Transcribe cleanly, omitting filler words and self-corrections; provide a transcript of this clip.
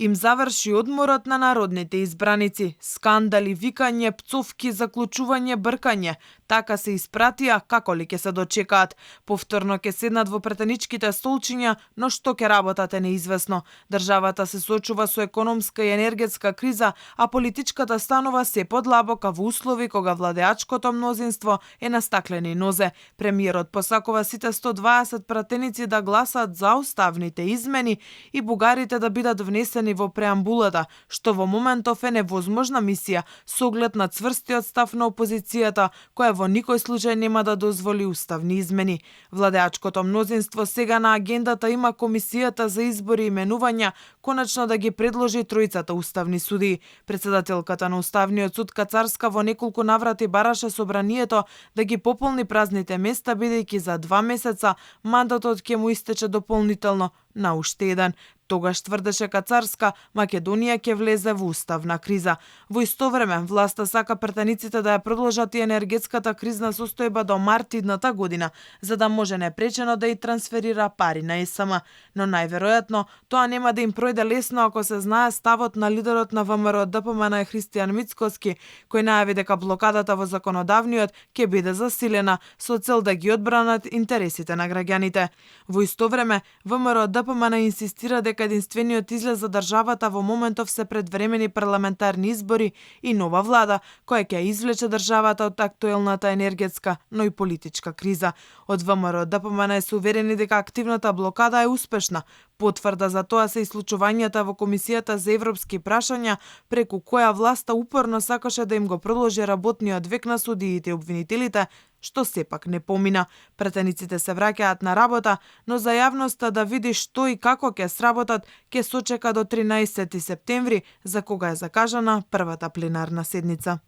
Им заврши одморот на народните избраници. Скандали, викање, пцовки, заклучување, бркање. Така се испратија, како ли ќе се дочекаат. Повторно ќе седнат во претеничките столчиња, но што ќе работат е неизвестно. Државата се соочува со економска и енергетска криза, а политичката станува се подлабока во услови кога владеачкото мнозинство е на стаклени нозе. Премиерот посакува сите 120 пратеници да гласаат за уставните измени и бугарите да бидат внесени во преамбулата, што во моментов е невозможна мисија со оглед на цврстиот став на опозицијата, која во никој случај нема да дозволи уставни измени. Владеачкото мнозинство сега на агендата има комисијата за избори и именувања, конечно да ги предложи тројцата уставни судии. Председателката на Уставниот суд Кацарска во неколку наврати бараше собранието да ги пополни празните места, бидејќи за 2 месеца мандатот ќе му истече дополнително на уште еден. Тогаш тврдеше Кацарска, Македонија ќе влезе во уставна криза. Во исто време, власта сака претениците да ја продолжат и енергетската кризна состојба до март идната година, за да може непречено да и трансферира пари на ЕСМ. Но најверојатно, тоа нема да им пројде лесно ако се знае ставот на лидерот на ВМРО ДПМН Христијан Мицкоски, кој најави дека блокадата во законодавниот ќе биде засилена со цел да ги одбранат интересите на граѓаните. Во исто време, ВМРО ДПМН инсистира дека единствениот излез за државата во моментов се предвремени парламентарни избори и нова влада, која ќе извлече државата од актуелната енергетска, но и политичка криза. Од ВМРО ДПМН се уверени дека активната блокада е успешна. Потврда за тоа се и случувањата во Комисијата за европски прашања, преку која власта упорно сакаше да им го продолжи работниот век на судиите и обвинителите, што сепак не помина. Претениците се враќаат на работа, но за јавноста да види што и како ќе сработат, ќе сочека до 13 септември, за кога е закажана првата пленарна седница.